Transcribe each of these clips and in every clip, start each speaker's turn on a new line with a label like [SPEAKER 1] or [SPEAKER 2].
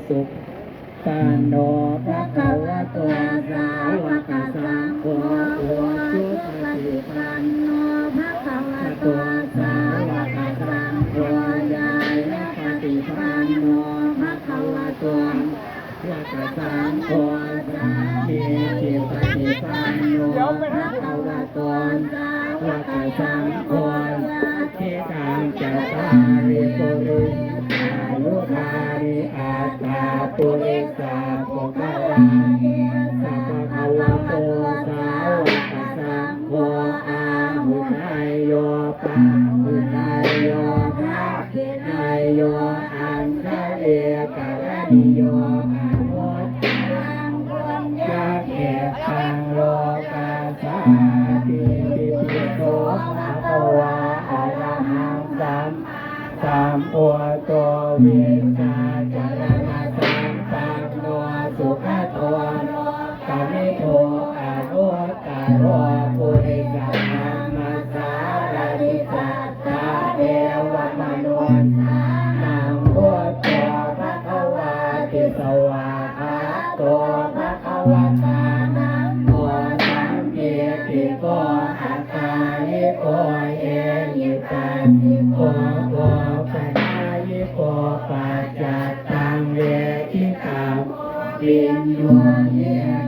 [SPEAKER 1] สุขตันโนภะคะวะโตสาวกสังโฆโอชุปฏิปันโนภะคะวะโตสาวกสังโฆญาณปฏิปันโนภะคะวะโตวะกสังโฆสามีจิปฏิปันโนภะคะวะโตวะกสังโฆทิตังจัตตาริปุริยุคาริอาตาปุริสาปุคลาสัพพะวะโตสาวกสังโฆอาหุนายโยปะหุนายโยทักขินายโยอันทะเอกะระนิโยอาวุธังบุญญาเขตังโลกาสาติปิโสภะคะวะอะระหังสัมพุทโตวิชาจารณะสัมปันโนสุขโตโลกามิโตอนุตตโรปุริสธรรมสารถิสัตตะเอวมนุสสานังพุทโธภะคะวะติสวะหะโตภะคะวะตานัมโมสัมภิติโกอัตตาหิโกเอหิปัสสิโกโกโอปัจจตังเวทิตาปิญโยเย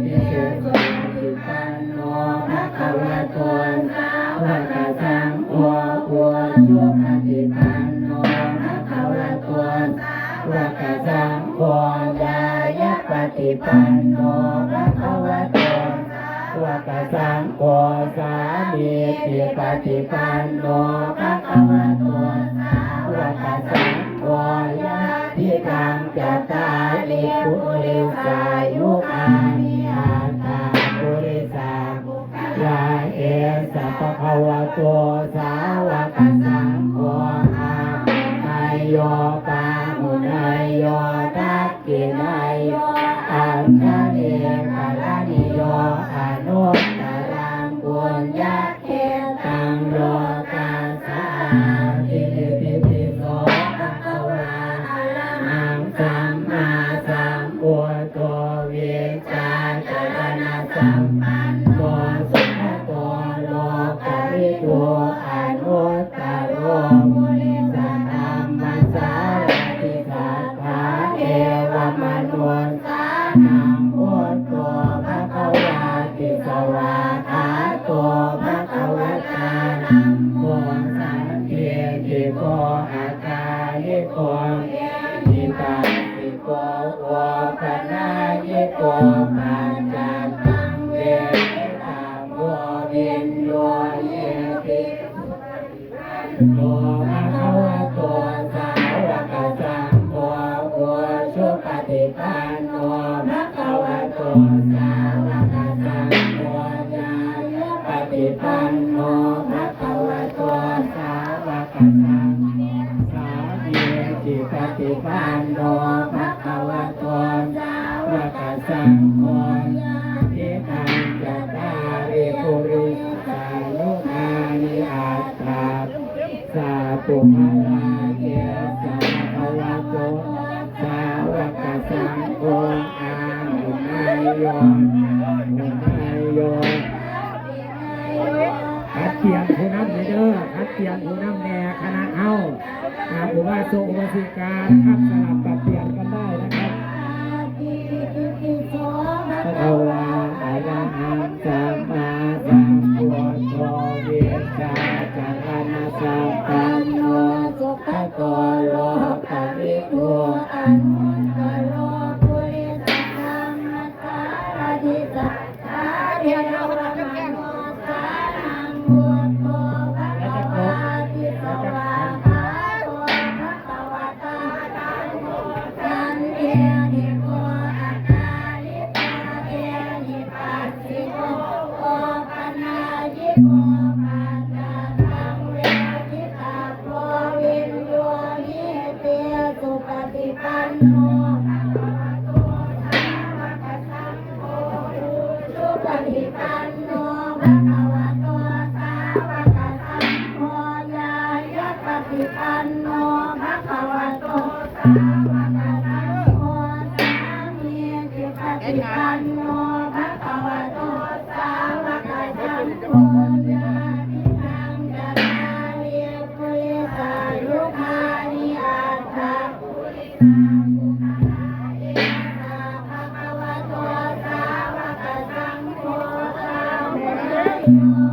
[SPEAKER 1] ติสุปฏิปันโนภะคะวะโตสาวกสังโฆโอสุปฏิปันโนภะคะวะโตสาวกสังโฆญาณปฏิปันโนภะคะวะโตสาวกสังโฆสามีจิปฏิปันโนภะคะวะโตสาวกสังโฆทิตังจัตตาริปุริสายุคานิอาตาปุริสาลาเอสัพพะวะโตสาวกสังโฆอาหุนายโยปาหุนายโยทักขินายโยอันทะเอกะระนิโยอนุตตรังปุญญาเขตังโลกาสาธิปิโสภะคะวะสัมมาสัมพุทโธวิชาจารณะสัมปันโนสุขโตโลกาวิทูอนุตตโรปุริสธรรมสารถิสัทธาเอวมนุสสานังพุทโธภะคะวะติสวะหะโตภะคะวะตานัมโมสัมภิติโกอัตตาหิโกทิตังโกโอปนายิโกปัจจตังเวทิตังโมวินโยเยติโลภะคะวะโตสาวกสังโฆโอชุปฏิปันโนภะคะวะโตสาวกสังโฆญาณปฏิปันโนภะคะวะโตสาวกสังโฆสามีจิ ฏิปันโนภะคะวะโตสาวกสังโฆทิฏฐังจัตตาริปุริสานุอานิอัตถาสาปุมาลาเยสะภะคะวะโตสาวกสังโฆอาหุนายโยหุนายโยขัดเกียงผู้นำเด้อขัดเกียงผู้นำแน่คณะเอาอุบาสกอุบาสิกาครับสลับปรับเปลี่ยนกันได้นะครับพระวาอะระหังสัมมาสัมพุทโธวิชชาจารณะสัมปันโนสุขโตโลกวิทูอนุตตโรปุริสธรรมสารถิสัทธาเทวมโนสานังพุทโธภะคะวาติสวาคาโตภะคะวะตาธัมโมสันเทนิโกอัตตาลิตาเตนิปัสสิโกโอปัญญายิโกปัสสะสังเวทิตาโพวินโยนิเตสุปฏิปันโนสุปฏิปันโนภะคะวะโตสาวกสังโฆญาญาปฏิปันโนภะคะวะโตสาวกสังโฆสามีจิปฏิปันโนภะคะวะโตสาวกสังโฆญาทินังจัตตาริปุริสายุคานิอัตถาปุริสาภะคะวะโตสาวกสังโฆสาวกสังโฆ